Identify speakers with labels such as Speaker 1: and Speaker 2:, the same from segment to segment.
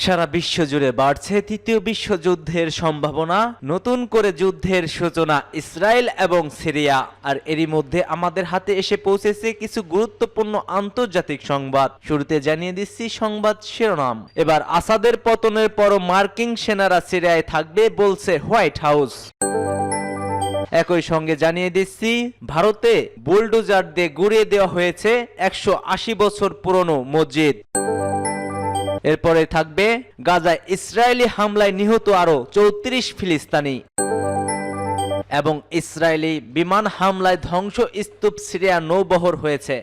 Speaker 1: সারা বিশ্ব জুড়ে বাড়ছে তৃতীয় বিশ্বযুদ্ধের সম্ভাবনা, নতুন করে যুদ্ধের সূচনা ইসরায়েল এবং সিরিয়া। আর এরই মধ্যে আমাদের হাতে এসে পৌঁছেছে কিছু গুরুত্বপূর্ণ আন্তর্জাতিক সংবাদ। শুরুতে জানিয়ে দিচ্ছি সংবাদ শিরোনাম। এবার আসাদের পতনের পরও মার্কিন সেনারা সিরিয়ায় থাকবে বলছে হোয়াইট হাউস। একই সঙ্গে জানিয়ে দিচ্ছি ভারতে বুলডোজার দিয়ে গুঁড়িয়ে দেওয়া হয়েছে 180 বছর পুরনো মসজিদ। এরপরে থাকবে গাজায় ইসরায়েলি হামলায় নিহত আরো 34 ফিলিস্তিনি এবং ইসরায়েলি বিমান হামলায় ধ্বংসস্তূপ সিরিয়া নৌবহর হয়েছে।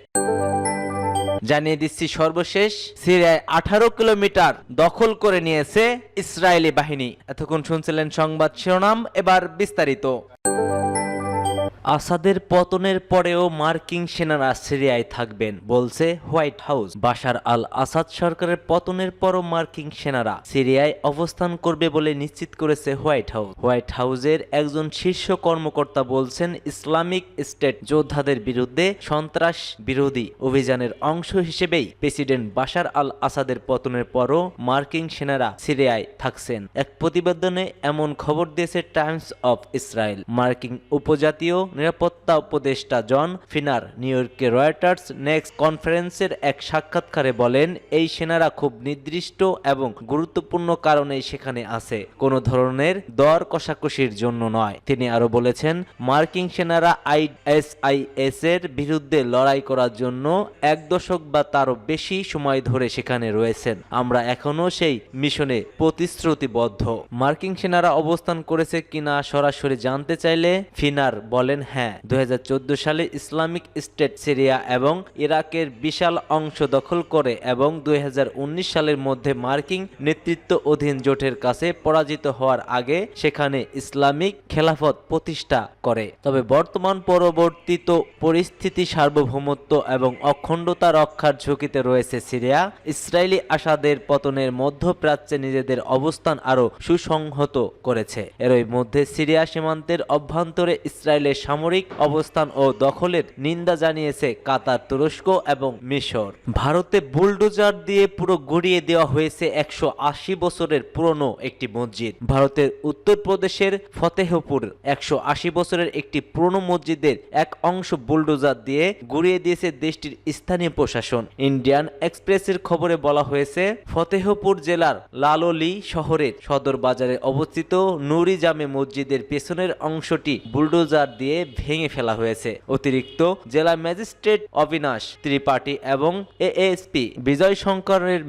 Speaker 1: জানিয়ে দিচ্ছি সর্বশেষ সিরিয়ায় 18 কিলোমিটার দখল করে নিয়েছে ইসরায়েলি বাহিনী। এতক্ষণ শুনছিলেন সংবাদ শিরোনাম, এবার বিস্তারিত। আসাদের পতনের পরেও মার্কিন সেনারা সিরিয়ায় থাকবেন বলছে হোয়াইট হাউস। বাশার আল আসাদ সরকারের পতনের পরও মার্কিন সেনারা সিরিয়ায় অবস্থান করবে বলে নিশ্চিত করেছে হোয়াইট হাউস। হোয়াইট হাউসের একজন শীর্ষ কর্মকর্তা বলছেন, ইসলামিক স্টেট যোদ্ধাদের বিরুদ্ধে সন্ত্রাস বিরোধী অভিযানের অংশ হিসেবেই প্রেসিডেন্ট বাশার আল আসাদের পতনের পরও মার্কিন সেনারা সিরিয়ায় থাকছেন। এক প্রতিবেদনে এমন খবর দিয়েছে টাইমস অফ ইসরায়েল। মার্কিন উপজাতীয় নিরাপত্তা উপদেষ্টা জন ফিনার নিউ ইয়র্কে রয়টার্স নেক্সট কনফারেন্সের এক সাক্ষাৎকারে বলেন, এই সেনারা খুব নির্দিষ্ট এবং গুরুত্বপূর্ণ কারণে সেখানে আছে, কোনো ধরনের দর কষাকষির জন্য নয়। তিনি আরো বলেছেন, মার্কিন সেনারা আইএসআইএস এর বিরুদ্ধে লড়াই করার জন্য 1 দশক বা তারও বেশি সময় ধরে সেখানে রয়েছেন। আমরা এখনো সেই মিশনে প্রতিশ্রুতিবদ্ধ। মার্কিন সেনারা অবস্থান করেছে কিনা সরাসরি জানতে চাইলে ফিনার বলেন, হ্যাঁ, 2014 সালে ইসলামিক স্টেট সিরিয়া এবং ইরাকের বিশাল অংশ দখল করে এবং 2019 সালের মধ্যে মার্কিন নেতৃত্ব অধীন জোটের কাছে পরাজিত হওয়ার আগে সেখানে ইসলামিক খেলাফত প্রতিষ্ঠা করে। তবে বর্তমান পরিবর্তিত পরিস্থিতি, সার্বভৌমত্ব এবং অখণ্ডতা রক্ষার ঝুঁকিতে রয়েছে সিরিয়া। ইসরায়েলি আসাদের পতনের মধ্যপ্রাচ্যে নিজেদের অবস্থান আরও সুসংহত করেছে। এরই মধ্যে সিরিয়া সীমান্তের অভ্যন্তরে ইসরায়েলের সামরিক অবস্থান ও দখলের নিন্দা জানিয়েছে কাতার, তুরস্ক এবং মিশর। ভারতে বুলডোজার দিয়ে পুরো গুঁড়িয়ে দেওয়া হয়েছে 180 বছরের পুরনো একটি মসজিদ। ভারতের উত্তরপ্রদেশের ফতেহপুর 180 বছরের একটি পুরনো মসজিদের এক অংশ বুলডোজার দিয়ে গুঁড়িয়ে দিয়েছে দেশটির স্থানীয় প্রশাসন। ইন্ডিয়ান এক্সপ্রেসের খবরে বলা হয়েছে, ফতেহপুর জেলার লাললি শহরের সদর বাজারে অবস্থিত নুরি জামে মসজিদের পেছনের অংশটি বুলডোজার দিয়ে ভেঙে ফেলা হয়েছে। অতিরিক্ত জেলা ম্যাজিস্ট্রেট অবিনাশ ত্রিপাঠী এবং এএসপি বিজয় শঙ্করের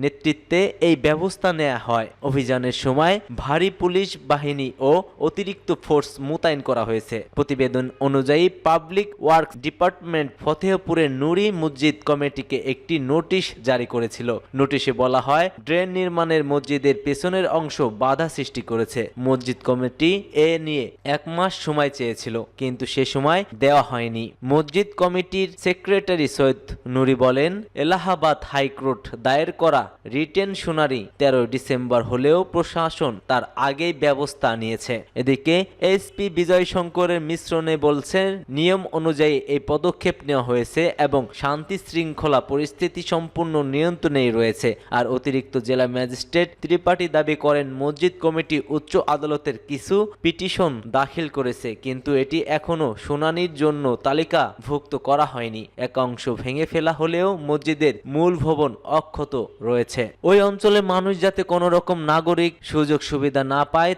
Speaker 1: নেতৃত্বে এই ব্যবস্থা নেওয়া হয়। অভিযানের সময় ভারী পুলিশ বাহিনী ও অতিরিক্ত ফোর্স মোতায়েন করা হয়েছে। প্রতিবেদন অনুযায়ী পাবলিক ওয়ার্কস ডিপার্টমেন্ট ফতেহপুরের নুরি মসজিদ কমিটিকে একটি নোটিশ জারি করেছিল। নোটিশে বলা হয়, ড্রেন নির্মাণের মসজিদের পেছনের অংশ বাধা সৃষ্টি করেছে। মসজিদ কমিটি এ নিয়ে 1 মাস সময় চেয়েছিল, কিন্তু সে সময় দেওয়া হয়নি। মসজিদ কমিটির সেক্রেটারি সৈয়দ নুরি বলেন, এলাহাবাদ হাইকোর্ট দায়ের করা রিটেন শুনানি 13 ডিসেম্বর হলেও প্রশাসন তার আগেই ব্যবস্থা নিয়েছে। এদিকে এসপি বিজয় শঙ্করের মিশ্রণে বলছেন, নিয়ম অনুযায়ী এই পদক্ষেপ নেওয়া হয়েছে এবং শান্তি শৃঙ্খলা পরিস্থিতি সম্পূর্ণ নিয়ন্ত্রণেই রয়েছে। আর অতিরিক্ত জেলা ম্যাজিস্ট্রেট ত্রিপাঠী দাবি করেন, মসজিদ কমিটি উচ্চ আদালতের কিছু পিটিশন দাখিল করেছে, কিন্তু এটি এখনো শুনানির জন্য তালিকাভুক্ত করা হয়নি। এক অংশ ভেঙে ফেলা হলেও মসজিদের মূল ভবন অক্ষত রয়েছে। ওই অঞ্চলে মানুষ যাতে কোনো রকম নাগরিক সুযোগ সুবিধা না পায়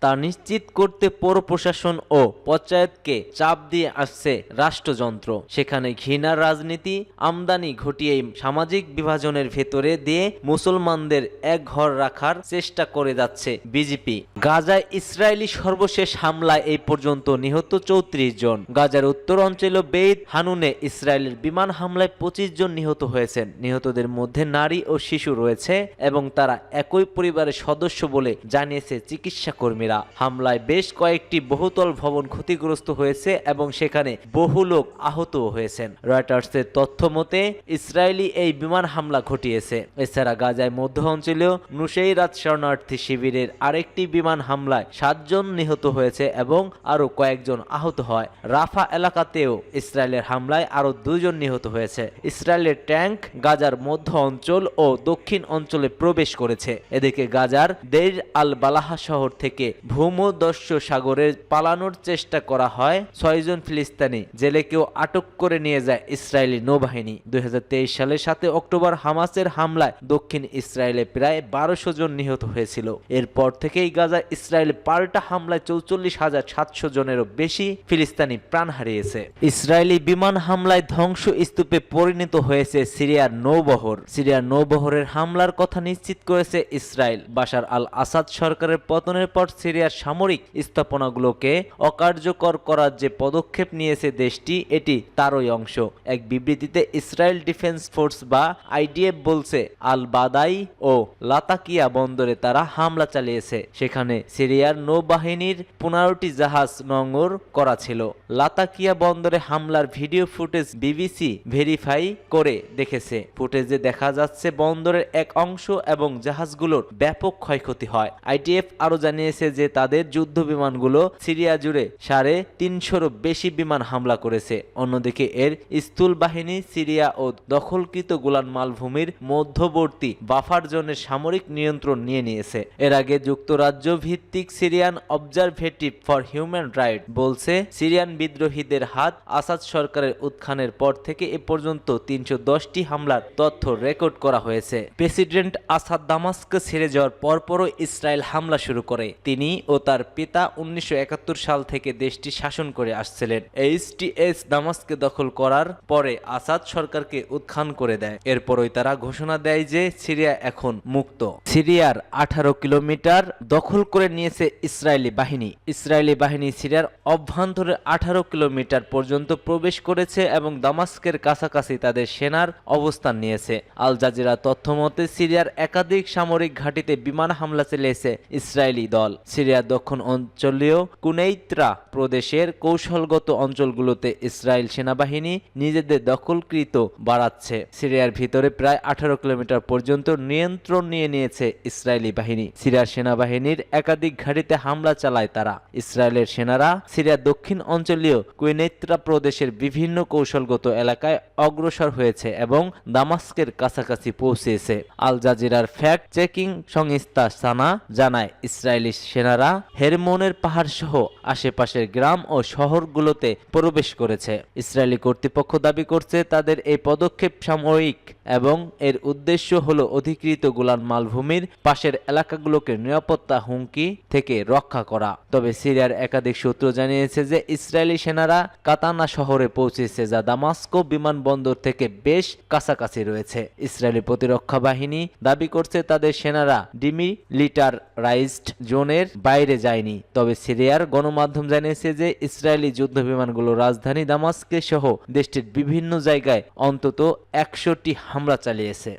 Speaker 1: তা নিশ্চিত করতে পৌর প্রশাসন ও পঞ্চায়েতকে চাপ দিয়ে আসছে রাষ্ট্রযন্ত্র। সেখানে ঘৃণার রাজনীতি আমদানি ঘটিয়ে সামাজিক বিভাজনের ভেতরে দিয়ে মুসলমানদের এক ঘর রাখার চেষ্টা করে যাচ্ছে বিজেপি। গাজায় ইসরায়েলি সর্বশেষ হামলায় এই পর্যন্ত নিহত 34 জন। গাজার উত্তর অঞ্চল বেইত হানুনে ইসরায়েলের বিমান হামলায় 25 জন নিহত হয়েছেন। নিহতদের মধ্যে নারী ও শিশু রয়েছে এবং তারা একই পরিবারের সদস্য বলে জানিয়েছে চিকিৎসা কর্মীরা। হামলায় বেশ কয়েকটি বহুতল ভবন ক্ষতিগ্রস্ত হয়েছে এবং সেখানে বহু লোক আহতও হয়েছেন। রয়টার্সের তথ্য মতে ইসরায়েলি এই বিমান হামলা ঘটিয়েছে। এছাড়া গাজায় মধ্য অঞ্চলীয় নুসেইরাত শরণার্থী শিবিরের আরেকটি বিমান হামলায় 7 জন নিহত হয়েছে এবং আরো কয়েকজন একজন আহত হয়। রাফা এলাকাতেও ইসরায়েলের হামলায় আরও 2 জন নিহত হয়েছে। ইসরায়েলের ট্যাঙ্ক গাজার মধ্য অঞ্চল ও দক্ষিণ অঞ্চলে প্রবেশ করেছে। এদিকে গাজার দেইর আল বালাহা শহর থেকে ভূমধ্যসাগর সাগরে পালানোর চেষ্টা করা হয় 6 জন ফিলিস্তিনি জেলেকেও আটক করে নিয়ে যায় ইসরায়েলি নৌবাহিনী। 2023 সালের 7 অক্টোবর হামাসের হামলায় দক্ষিণ ইসরায়েলে প্রায় 1200 জন নিহত হয়েছিল। এরপর থেকেই গাজা ইসরায়েল পাল্টা হামলায় 44,700 জনেরও বেশি ফিলিস্তিনি প্রাণ হারিয়েছে। ইসরায়েলি বিমান হামলায় ধ্বংসস্তূপে পরিণত হয়েছে সিরিয়ার নৌবহর। সিরিয়ার নৌবহরের হামলার কথা নিশ্চিত করেছে ইসরায়েল। বাশার আল আসাদ সরকারের পতনের পর সিরিয়ার সামরিক স্থাপনাগুলোকে অকার্যকর করার যে পদক্ষেপ নিয়েছে দেশটি, এটি তারই অংশ। এক বিবৃতিতে ইসরায়েল ডিফেন্স ফোর্স বা আইডিএফ বলছে, আল বাদাই ও লাতাকিয়া বন্দরে তারা হামলা চালিয়েছে। সেখানে সিরিয়ার নৌবাহিনীর 15টি জাহাজ নোঙর করা ছিল। লাতাকিয়া বন্দরে হামলার ভিডিও ফুটেজ বিবিসি ভেরিফাই করে দেখেছে। ফুটেজে দেখা যাচ্ছে বন্দরের এক অংশ এবং জাহাজগুলোর ব্যাপক ক্ষয়ক্ষতি হয়। আইডিএফ আরও জানিয়েছে যে তাদের যুদ্ধ বিমানগুলো সিরিয়া জুড়ে 350-রও বেশি বিমান হামলা করেছে। অন্যদিকে এর স্থল বাহিনী সিরিয়া ও দখলকৃত গোলান মালভূমির মধ্যবর্তী বাফার জোনের সামরিক নিয়ন্ত্রণ নিয়ে নিয়েছে। এর আগে যুক্তরাজ্য ভিত্তিক সিরিয়ান অবজারভেটিভ ফর হিউম্যান রাইট বলছে, সিরিয়ান বিদ্রোহীদের হাত আসাদ সরকারের উত্থানের পর থেকে এ পর্যন্ত 310টি হামলার তথ্য রেকর্ড করা হয়েছে। প্রেসিডেন্ট আসাদ দামাস্ক ছেড়ে যাওয়ার পরপরও ইসরায়েল হামলা শুরু করে। তিনি ও তার পিতা 1971 সাল থেকে দেশটি শাসন করে আসছিলেন। এইচটিএস দামাস্কে দখল করার পরে আসাদ সরকারকে উত্থান করে দেয়। এরপরই তারা ঘোষণা দেয় যে সিরিয়া এখন মুক্ত। সিরিয়ার 18 কিলোমিটার দখল করে নিয়েছে ইসরায়েলি বাহিনী। ইসরায়েলি বাহিনী সিরিয়ার অভ্যন্তরে 18 কিলোমিটার পর্যন্ত প্রবেশ করেছে এবং দামাস্কের কাছাকাছি তাদের সেনার অবস্থান নিয়েছে। আল জাজিরা তথ্যমতে সিরিয়ার একাধিক সামরিক ঘাঁটিতে বিমান হামলা চালিয়েছে ইসরায়েলি দল। সিরিয়ার দক্ষিণ অঞ্চলীয় কুনেইত্রা প্রদেশের কৌশলগত অঞ্চলগুলোতে ইসরায়েল সেনাবাহিনী নিজেদের দখলকৃত বাড়াচ্ছে। সিরিয়ার ভিতরে প্রায় 18 কিলোমিটার পর্যন্ত নিয়ন্ত্রণ নিয়ে নিয়েছে ইসরায়েলি বাহিনী। সিরিয়ার সেনাবাহিনীর একাধিক ঘাঁটিতে হামলা চালায় তারা। ইসরায়েলের সেনারা সিরিয়ার দক্ষিণ অঞ্চলীয় কুনেইত্রা প্রদেশের বিভিন্ন কৌশলগত এলাকায় অগ্রসর হয়েছে এবং দামাস্কের কাছাকাছি পৌঁছেছে। আল জাজিরার ফ্যাক্ট চেকিং সংস্থা সানা জানায়, ইসরায়েলি সেনারা হেরমোনের পাহাড় সহ আশেপাশের গ্রাম ও শহরগুলোতে প্রবেশ করেছে। ইসরায়েলি কর্তৃপক্ষ দাবি করছে তাদের এই পদক্ষেপ সাময়িক এবং এর উদ্দেশ্য হলো অধিকৃত গোলান মালভূমির পাশের এলাকাগুলোকে নিরাপত্তা হুমকি থেকে রক্ষা করা। তবে সিরিয়ার একাধিক সূত্র জানিয়েছে যে ইসরায়েলি সেনারা কাতানা শহরে পৌঁছেছে, যা দামাস্কো বিমানবন্দর থেকে বেশ কাছাকাছি রয়েছে। ইসরায়েলি প্রতিরক্ষা বাহিনী দাবি করছে তাদের সেনারা ডিমিলিটারাইজড জোনের বাইরে যায়নি। তবে সিরিয়ার গণমাধ্যম জানিয়েছে যে ইসরায়েলি যুদ্ধ বিমানগুলো রাজধানী দামাস্কে সহ দেশটির বিভিন্ন জায়গায় অন্তত 100টি হামলা চালিয়েছে।